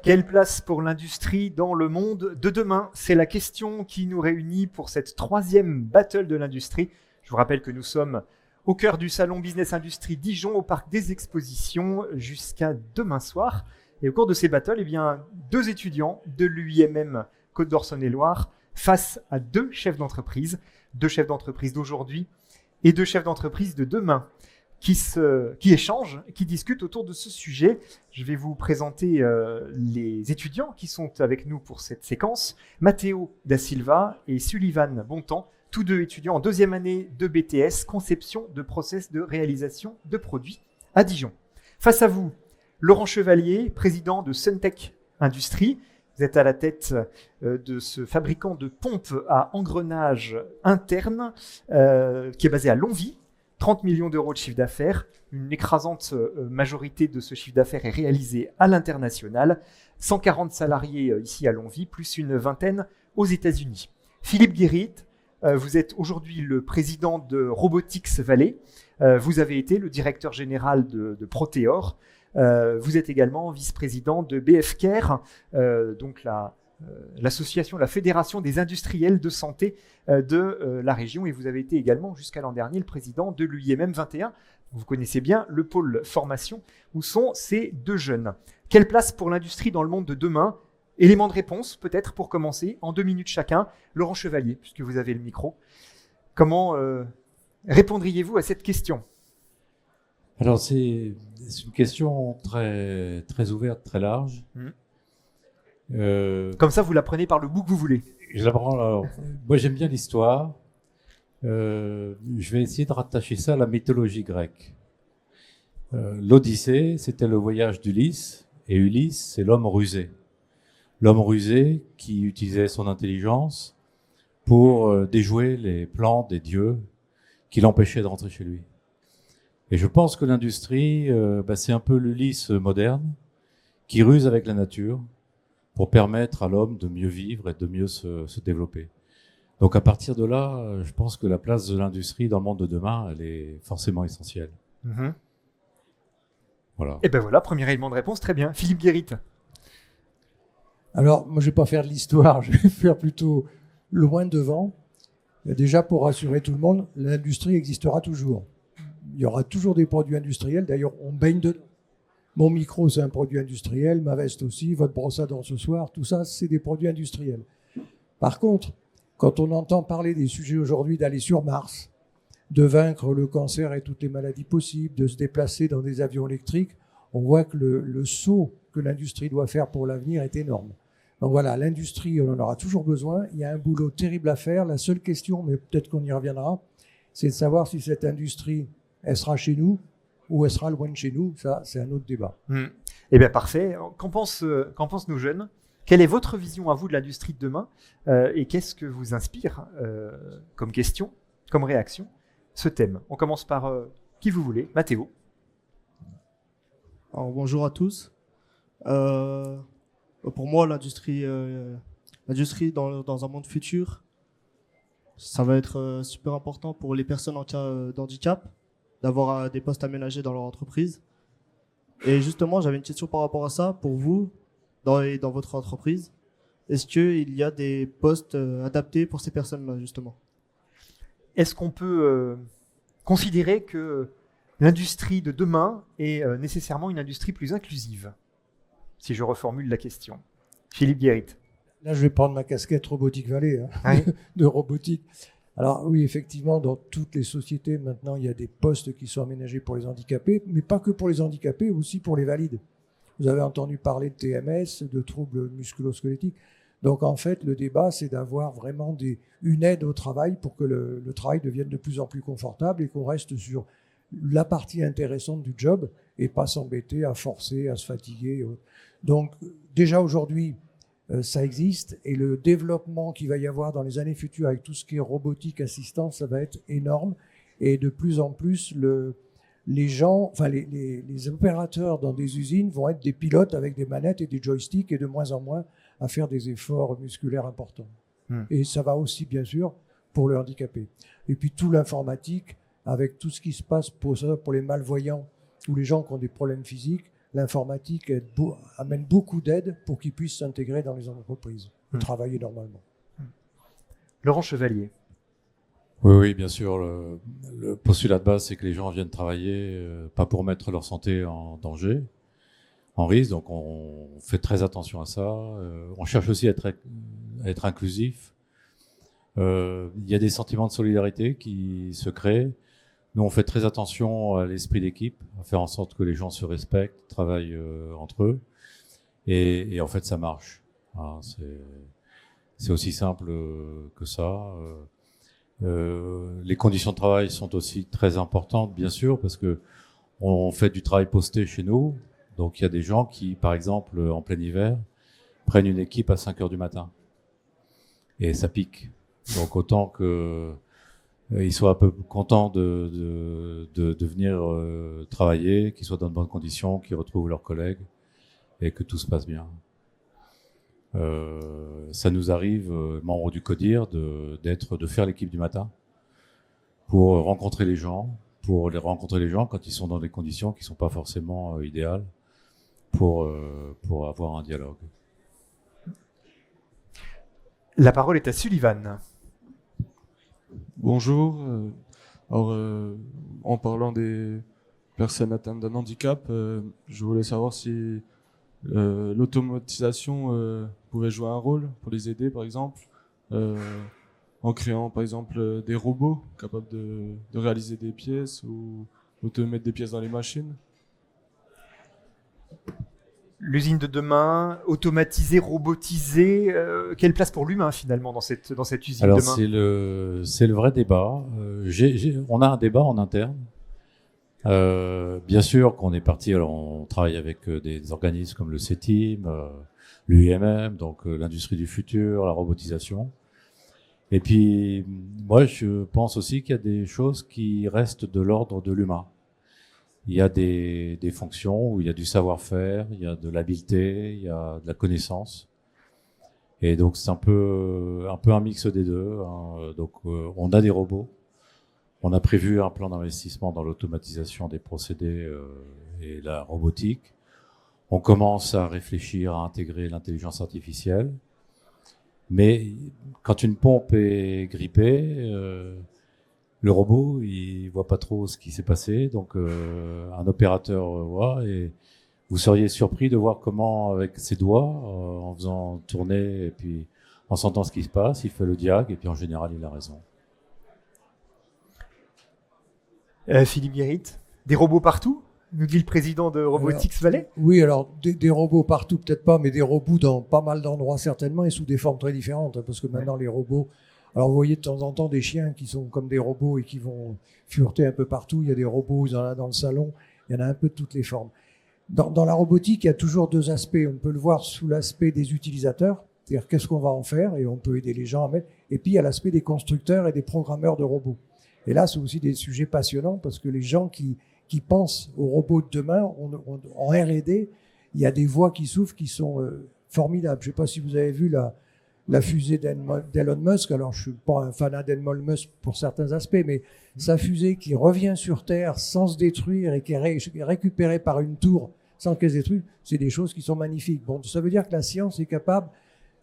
Quelle place pour l'industrie dans le monde de demain? C'est la question qui nous réunit pour cette 3e battle de l'industrie. Je vous rappelle que nous sommes au cœur du salon Business Industrie Dijon, au parc des expositions, jusqu'à demain soir. Et au cours de ces battles, 2 étudiants de l'UIMM Côte d'Or-Saône-et-Loire face à 2 chefs d'entreprise d'aujourd'hui et 2 chefs d'entreprise de demain, qui échangent, qui discutent autour de ce sujet. Je vais vous présenter les étudiants qui sont avec nous pour cette séquence. Matteo da Silva et Sullivan Bontemps, tous 2 étudiants en 2e année de BTS, conception de process de réalisation de produits à Dijon. Face à vous, Laurent Chevalier, président de Suntech Industries. Vous êtes à la tête de ce fabricant de pompes à engrenages internes qui est basé à Longwy. 30 millions d'euros de chiffre d'affaires. Une écrasante majorité de ce chiffre d'affaires est réalisée à l'international. 140 salariés ici à Longwy, plus une vingtaine aux États-Unis. Philippe Guérit, vous êtes aujourd'hui le président de Robotics Valley. Vous avez été le directeur général de Proteor. Vous êtes également vice-président de BF Care, donc l'association, la fédération des industriels de santé de la région, et vous avez été également jusqu'à l'an dernier le président de l'UIMM 21. Vous connaissez bien le pôle formation où sont ces 2 jeunes. Quelle place pour l'industrie dans le monde de demain? Élément de réponse peut-être pour commencer, en 2 minutes chacun. Laurent Chevalier, puisque vous avez le micro. Comment répondriez-vous à cette question? Alors c'est une question très, très ouverte, très large. Comme ça, vous la prenez par le bout que vous voulez. Je la prends. Alors, moi, j'aime bien l'histoire. Je vais essayer de rattacher ça à la mythologie grecque. L'Odyssée, c'était le voyage d'Ulysse, et Ulysse, c'est l'homme rusé. L'homme rusé qui utilisait son intelligence pour déjouer les plans des dieux qui l'empêchaient de rentrer chez lui. Et je pense que l'industrie, c'est un peu l'Ulysse moderne qui ruse avec la nature pour permettre à l'homme de mieux vivre et de mieux se développer. Donc à partir de là, je pense que la place de l'industrie dans le monde de demain, elle est forcément essentielle. Voilà. Et ben voilà, premier élément de réponse, très bien. Philippe Guérit. Alors, moi je ne vais pas faire de l'histoire, je vais faire plutôt loin devant. Déjà, pour rassurer tout le monde, l'industrie existera toujours. Il y aura toujours des produits industriels. D'ailleurs, on baigne dedans. Mon micro, c'est un produit industriel. Ma veste aussi. Votre brosse à dents ce soir. Tout ça, c'est des produits industriels. Par contre, quand on entend parler des sujets aujourd'hui d'aller sur Mars, de vaincre le cancer et toutes les maladies possibles, de se déplacer dans des avions électriques, on voit que le saut que l'industrie doit faire pour l'avenir est énorme. Donc voilà, l'industrie, on en aura toujours besoin. Il y a un boulot terrible à faire. La seule question, mais peut-être qu'on y reviendra, c'est de savoir si cette industrie elle sera chez nous ou elle sera loin de chez nous. Ça, c'est un autre débat. Eh bien, parfait. Qu'en pensent nos jeunes? Quelle est votre vision à vous de l'industrie de demain et qu'est-ce que vous inspire comme question, comme réaction, ce thème? On commence par qui vous voulez. Matteo. Alors, bonjour à tous. Pour moi, l'industrie dans un monde futur, ça va être super important pour les personnes en cas d'handicap, d'avoir des postes aménagés dans leur entreprise. Et justement, j'avais une question par rapport à ça. Pour vous, dans votre entreprise, est-ce qu'il y a des postes adaptés pour ces personnes-là, justement? Est-ce qu'on peut considérer que l'industrie de demain est nécessairement une industrie plus inclusive? Si je reformule la question. Philippe Guérit. Là, je vais prendre ma casquette Robotics Valley de robotique. Alors oui, effectivement, dans toutes les sociétés, maintenant, il y a des postes qui sont aménagés pour les handicapés, mais pas que pour les handicapés, aussi pour les valides. Vous avez entendu parler de TMS, de troubles musculo-squelettiques. Donc en fait, le débat, c'est d'avoir vraiment une aide au travail pour que le travail devienne de plus en plus confortable et qu'on reste sur la partie intéressante du job et pas s'embêter à forcer, à se fatiguer. Donc déjà aujourd'hui, ça existe et le développement qu'il va y avoir dans les années futures avec tout ce qui est robotique, assistance, ça va être énorme. Et de plus en plus, les gens, enfin les opérateurs dans des usines vont être des pilotes avec des manettes et des joysticks et de moins en moins à faire des efforts musculaires importants. Et ça va aussi, bien sûr, pour le handicapé. Et puis tout l'informatique, avec tout ce qui se passe pour les malvoyants ou les gens qui ont des problèmes physiques, l'informatique amène beaucoup d'aide pour qu'ils puissent s'intégrer dans les entreprises, travailler normalement. Laurent Chevalier. Oui, bien sûr. Le postulat de base, c'est que les gens viennent travailler, pas pour mettre leur santé en danger, en risque. Donc, on fait très attention à ça. On cherche aussi à être inclusif. Il y a des sentiments de solidarité qui se créent. Nous, on fait très attention à l'esprit d'équipe, à faire en sorte que les gens se respectent, travaillent entre eux. Et en fait, ça marche. Hein, c'est aussi simple que ça. Les conditions de travail sont aussi très importantes, bien sûr, parce que on fait du travail posté chez nous. Donc, il y a des gens qui, par exemple, en plein hiver, prennent une équipe à 5 heures du matin. Et ça pique. Donc, autant que ils soient un peu contents de venir travailler, qu'ils soient dans de bonnes conditions, qu'ils retrouvent leurs collègues et que tout se passe bien. Ça nous arrive, membres du CODIR, de faire l'équipe du matin pour rencontrer les gens, quand ils sont dans des conditions qui sont pas forcément idéales pour avoir un dialogue. La parole est à Sullivan. Bonjour. En parlant des personnes atteintes d'un handicap, je voulais savoir si l'automatisation pouvait jouer un rôle pour les aider, par exemple, en créant, par exemple, des robots capables de réaliser des pièces ou de mettre des pièces dans les machines. L'usine de demain, automatisée, robotisée, quelle place pour l'humain finalement dans cette usine Alors, de demain? c'est le vrai débat. On a un débat en interne. Bien sûr qu'on est parti, alors on travaille avec des organismes comme le CETIM, l'UIMM, donc l'industrie du futur, la robotisation. Et puis, moi, je pense aussi qu'il y a des choses qui restent de l'ordre de l'humain. Il y a des fonctions où il y a du savoir-faire, il y a de l'habileté, il y a de la connaissance. Et donc, c'est un peu un mix des deux. Hein. Donc, on a des robots. On a prévu un plan d'investissement dans l'automatisation des procédés et la robotique. On commence à réfléchir à intégrer l'intelligence artificielle. Mais quand une pompe est grippée, le robot, il voit pas trop ce qui s'est passé. Donc, un opérateur voit et vous seriez surpris de voir comment, avec ses doigts, en faisant tourner et puis en sentant ce qui se passe, il fait le diag et puis en général, il a raison. Philippe Guérit, des robots partout, nous dit le président de Robotics Valais. Oui, alors des robots partout, peut-être pas, mais des robots dans pas mal d'endroits certainement et sous des formes très différentes. Parce que maintenant, les robots... Alors, vous voyez de temps en temps des chiens qui sont comme des robots et qui vont fureter un peu partout. Il y a des robots, il y en a dans le salon, il y en a un peu de toutes les formes. Dans la robotique, il y a toujours deux aspects. On peut le voir sous l'aspect des utilisateurs, c'est-à-dire qu'est-ce qu'on va en faire et on peut aider les gens à mettre. Et puis, il y a l'aspect des constructeurs et des programmeurs de robots. Et là, c'est aussi des sujets passionnants parce que les gens qui pensent aux robots de demain, en R&D, il y a des voies qui s'ouvrent qui sont formidables. Je ne sais pas si vous avez vu la fusée d'Elon Musk. Alors, je ne suis pas un fanat d'Elon Musk pour certains aspects, mais sa fusée qui revient sur Terre sans se détruire et qui est récupérée par une tour sans qu'elle se détruise, c'est des choses qui sont magnifiques. Bon, ça veut dire que la science est capable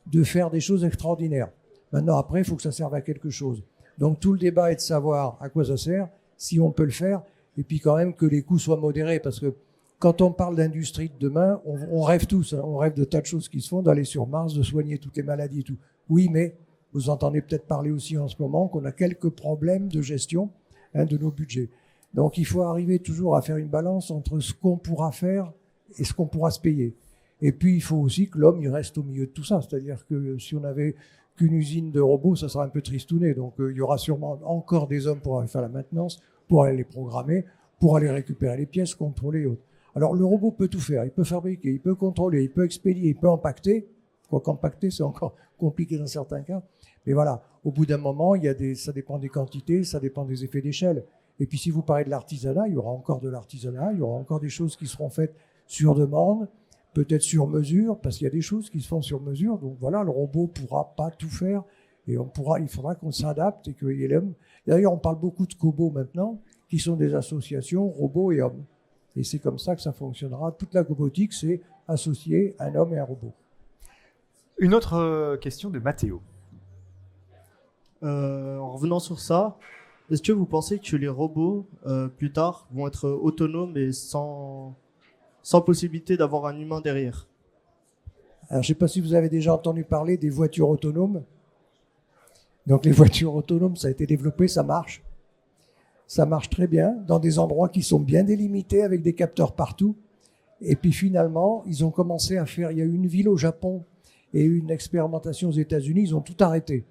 de faire des choses extraordinaires. Maintenant, après, il faut que ça serve à quelque chose. Donc, tout le débat est de savoir à quoi ça sert, si on peut le faire, et puis quand même que les coûts soient modérés, parce que quand on parle d'industrie de demain, on rêve tous, hein, on rêve de tas de choses qui se font, d'aller sur Mars, de soigner toutes les maladies et tout. Oui, mais vous entendez peut-être parler aussi en ce moment qu'on a quelques problèmes de gestion de nos budgets. Donc, il faut arriver toujours à faire une balance entre ce qu'on pourra faire et ce qu'on pourra se payer. Et puis, il faut aussi que l'homme il reste au milieu de tout ça. C'est-à-dire que si on avait qu'une usine de robots, ça serait un peu tristouné. Donc, il y aura sûrement encore des hommes pour aller faire la maintenance, pour aller les programmer, pour aller récupérer les pièces, contrôler et autres. Alors, le robot peut tout faire. Il peut fabriquer, il peut contrôler, il peut expédier, il peut empaqueter. Quoi qu'empaqueter, c'est encore compliqué dans certains cas. Mais voilà, au bout d'un moment, ça dépend des quantités, ça dépend des effets d'échelle. Et puis, si vous parlez de l'artisanat, il y aura encore de l'artisanat, il y aura encore des choses qui seront faites sur demande, peut-être sur mesure, parce qu'il y a des choses qui se font sur mesure. Donc voilà, le robot pourra pas tout faire et il faudra qu'on s'adapte et qu'il y ait l'homme. D'ailleurs, on parle beaucoup de cobots maintenant, qui sont des associations robots et hommes. Et c'est comme ça que ça fonctionnera. Toute la robotique, c'est associer un homme et un robot. Une autre question de Mathéo. En revenant sur ça, est-ce que vous pensez que les robots, plus tard, vont être autonomes et sans possibilité d'avoir un humain derrière? Alors, je ne sais pas si vous avez déjà entendu parler des voitures autonomes. Donc, les voitures autonomes, ça a été développé, ça marche. Ça marche très bien dans des endroits qui sont bien délimités avec des capteurs partout. Et puis finalement, ils ont commencé à faire, il y a eu une ville au Japon et une expérimentation aux États-Unis, ils ont tout arrêté.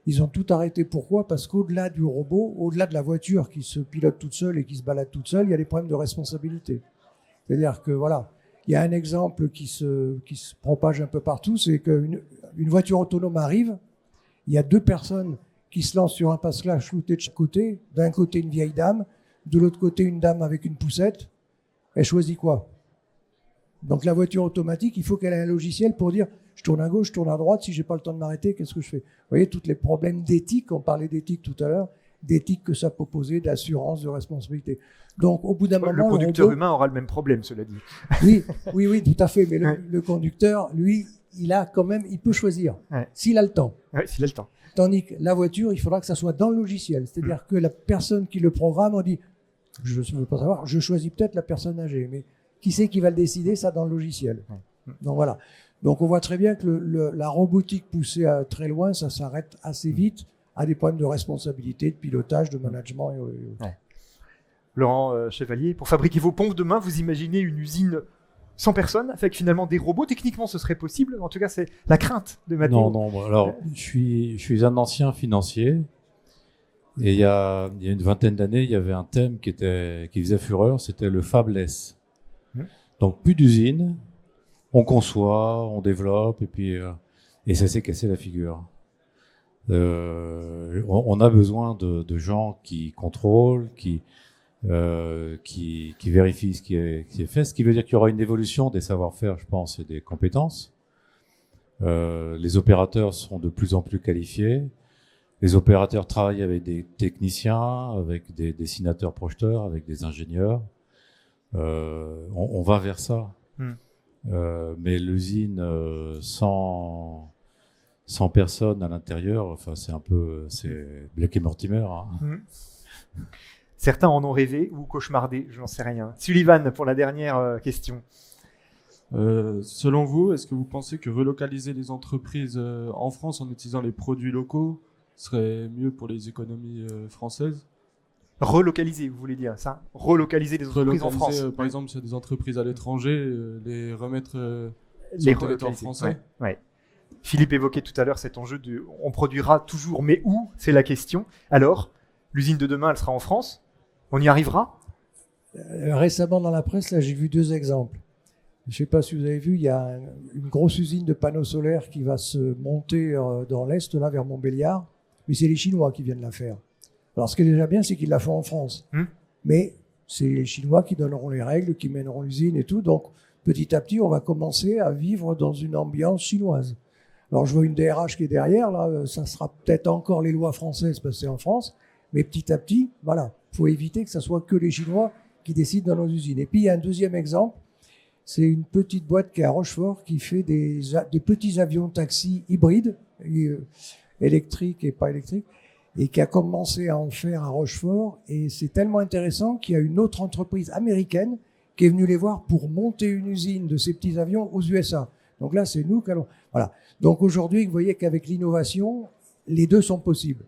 Ils ont tout arrêté. Pourquoi? Parce qu'au-delà du robot, au-delà de la voiture qui se pilote toute seule et qui se balade toute seule, il y a des problèmes de responsabilité. C'est-à-dire que voilà, il y a un exemple qui se propage un peu partout, c'est qu'une voiture autonome arrive, il y a deux personnes qui se lancent sur un passage clouté de chaque côté. D'un côté, une vieille dame, de l'autre côté, une dame avec une poussette. Elle choisit quoi? Donc la voiture automatique, il faut qu'elle ait un logiciel pour dire je tourne à gauche, je tourne à droite, si j'ai pas le temps de m'arrêter, qu'est-ce que je fais? Vous voyez, tous les problèmes d'éthique, on parlait d'éthique tout à l'heure, d'éthique que ça peut poser, d'assurance, de responsabilité. Donc au bout d'un moment... Le conducteur humain aura le même problème, cela dit. Oui, tout à fait. Mais le conducteur, lui, il peut choisir, s'il a le temps. Ouais, s'il a le temps. Tandis que la voiture, il faudra que ça soit dans le logiciel. C'est-à-dire que la personne qui le programme, on dit, je ne veux pas savoir, je choisis peut-être la personne âgée, mais qui c'est qui va le décider, ça dans le logiciel. Donc voilà. Donc on voit très bien que la robotique poussée à très loin, ça s'arrête assez vite à des problèmes de responsabilité, de pilotage, de management et autres. Ouais. Laurent Chevalier, pour fabriquer vos pompes demain, vous imaginez une usine sans personne, avec finalement des robots? Techniquement, ce serait possible. En tout cas, c'est la crainte de Mathéo. Non. Alors, je suis un ancien financier. Et il y a une vingtaine d'années, il y avait un thème qui faisait fureur, c'était le fabless. Donc, plus d'usines, on conçoit, on développe, et ça s'est cassé la figure. On a besoin de gens qui contrôlent, qui vérifient ce qui est fait, ce qui veut dire qu'il y aura une évolution des savoir-faire, je pense, et des compétences. Les opérateurs sont de plus en plus qualifiés. Les opérateurs travaillent avec des techniciens, avec des dessinateurs projeteurs, avec des ingénieurs. On va vers ça. Mais l'usine sans personne à l'intérieur, enfin c'est Blake et Mortimer. Hein. Certains en ont rêvé ou cauchemardé, je n'en sais rien. Sullivan, pour la dernière question. Selon vous, est-ce que vous pensez que relocaliser les entreprises en France en utilisant les produits locaux serait mieux pour les économies françaises? Relocaliser, vous voulez dire ça? Relocaliser les entreprises en France. Par exemple, s'il y a des entreprises à l'étranger, les remettre sur le territoire français. Ouais. Philippe évoquait tout à l'heure cet enjeu de on produira toujours, mais où? C'est la question. Alors, l'usine de demain, elle sera en France? On y arrivera? Récemment dans la presse, là, j'ai vu deux exemples. Je ne sais pas si vous avez vu, il y a une grosse usine de panneaux solaires qui va se monter dans l'Est, là, vers Montbéliard. Mais c'est les Chinois qui viennent la faire. Alors, ce qui est déjà bien, c'est qu'ils la font en France. Mais c'est les Chinois qui donneront les règles, qui mèneront l'usine et tout. Donc, petit à petit, on va commencer à vivre dans une ambiance chinoise. Alors, je vois une DRH qui est derrière. Là, ça sera peut-être encore les lois françaises parce que c'est en France. Mais petit à petit, voilà, il faut éviter que ce soit que les Chinois qui décident dans nos usines. Et puis, il y a un deuxième exemple. C'est une petite boîte qui est à Rochefort qui fait des petits avions taxis hybrides, électriques et pas électriques, et qui a commencé à en faire à Rochefort. Et c'est tellement intéressant qu'il y a une autre entreprise américaine qui est venue les voir pour monter une usine de ces petits avions aux USA. Donc là, c'est nous qui allons... Voilà. Donc aujourd'hui, vous voyez qu'avec l'innovation, les deux sont possibles.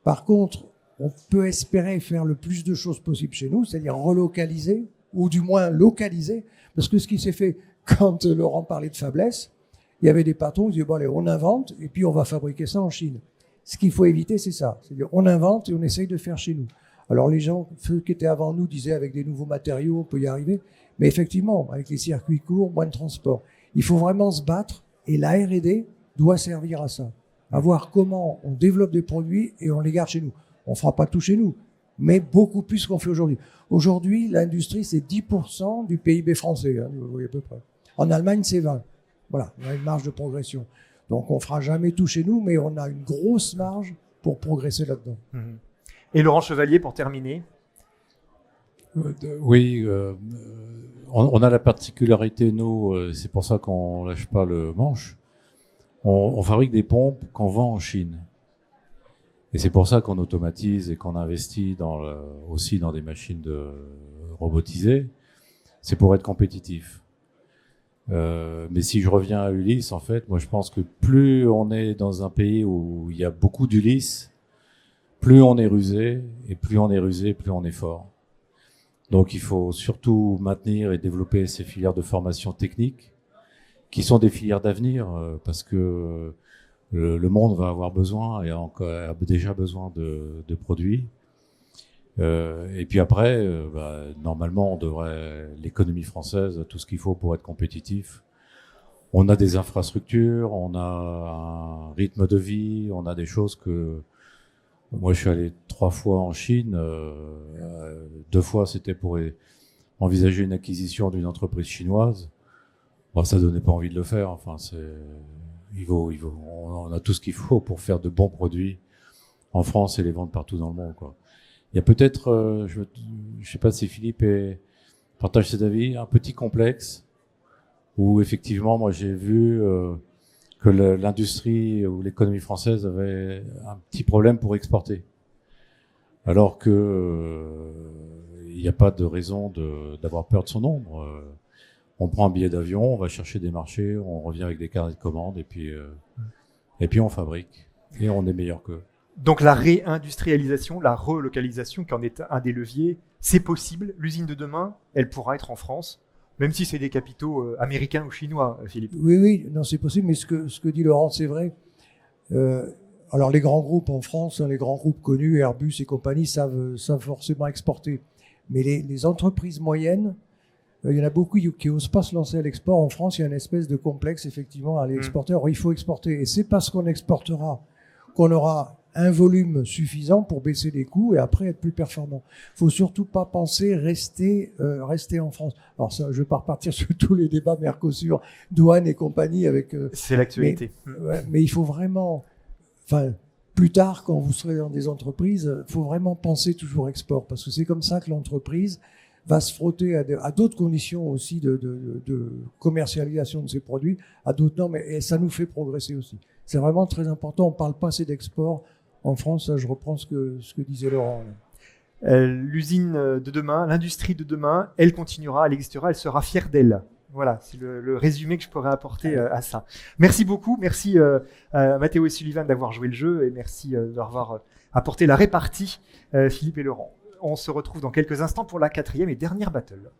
Par contre, on peut espérer faire le plus de choses possibles chez nous, c'est-à-dire relocaliser, ou du moins localiser, parce que ce qui s'est fait quand Laurent parlait de faiblesse, il y avait des patrons qui disaient, bon allez, on invente, et puis on va fabriquer ça en Chine. Ce qu'il faut éviter, c'est ça. C'est-à-dire, on invente et on essaye de faire chez nous. Alors les gens, ceux qui étaient avant nous, disaient avec des nouveaux matériaux, on peut y arriver. Mais effectivement, avec les circuits courts, moins de transport. Il faut vraiment se battre, et la R&D doit servir à ça. À voir comment on développe des produits et on les garde chez nous. On fera pas tout chez nous, mais beaucoup plus qu'on fait aujourd'hui. Aujourd'hui, l'industrie, c'est 10% du PIB français, hein, vous voyez à peu près. En Allemagne, c'est 20%. Voilà, on a une marge de progression. Donc, on fera jamais tout chez nous, mais on a une grosse marge pour progresser là-dedans. Et Laurent Chevalier, pour terminer? Oui, on a la particularité, nous, c'est pour ça qu'on lâche pas le manche. On fabrique des pompes qu'on vend en Chine. Et c'est pour ça qu'on automatise et qu'on investit aussi dans des machines robotisées. C'est pour être compétitif. Mais si je reviens à Ulysse, en fait, moi je pense que plus on est dans un pays où il y a beaucoup d'Ulysse, plus on est rusé, et plus on est rusé, plus on est fort. Donc il faut surtout maintenir et développer ces filières de formation technique, qui sont des filières d'avenir, parce que le monde va avoir besoin, et a déjà besoin de produits. Et puis après, normalement, l'économie française a tout ce qu'il faut pour être compétitif. On a des infrastructures, on a un rythme de vie, on a des choses que... Moi, je suis allé 3 fois en Chine. 2 fois, c'était pour envisager une acquisition d'une entreprise chinoise. Bon, ça donnait pas envie de le faire. Enfin, on a tout ce qu'il faut pour faire de bons produits en France et les vendre partout dans le monde, quoi. Il y a peut-être, je sais pas si Philippe partage cet avis, un petit complexe où effectivement, moi, j'ai vu que l'industrie ou l'économie française avait un petit problème pour exporter. Alors que il n'y a pas de raison d'avoir peur de son ombre. On prend un billet d'avion, on va chercher des marchés, on revient avec des carnets de commandes et puis on fabrique et on est meilleur qu'eux. Donc la réindustrialisation, la relocalisation, qui en est un des leviers, c'est possible. L'usine de demain, elle pourra être en France, même si c'est des capitaux américains ou chinois, Philippe. Oui, non, c'est possible, mais ce que dit Laurent, c'est vrai. Alors les grands groupes en France, les grands groupes connus, Airbus et compagnie, savent forcément exporter. Mais les entreprises moyennes, il y en a beaucoup qui n'osent pas se lancer à l'export. En France, il y a une espèce de complexe, effectivement, à aller exporter. Alors, il faut exporter. Et c'est parce qu'on exportera qu'on aura un volume suffisant pour baisser les coûts et après être plus performant. Faut surtout pas penser rester en France. Alors ça, je vais pas repartir sur tous les débats Mercosur, douane et compagnie avec. C'est l'actualité. Mais il faut vraiment, plus tard quand vous serez dans des entreprises, faut vraiment penser toujours export parce que c'est comme ça que l'entreprise va se frotter à d'autres conditions aussi de commercialisation de ses produits, à d'autres normes, et ça nous fait progresser aussi. C'est vraiment très important. On parle pas assez d'export en France. Ça, je reprends ce que disait Laurent. L'usine de demain, l'industrie de demain, elle continuera, elle existera, elle sera fière d'elle. Voilà, c'est le résumé que je pourrais apporter à ça. Merci beaucoup, merci à Mathéo et Sullivan d'avoir joué le jeu et merci d'avoir apporté la répartie, Philippe et Laurent. On se retrouve dans quelques instants pour la 4e et dernière battle.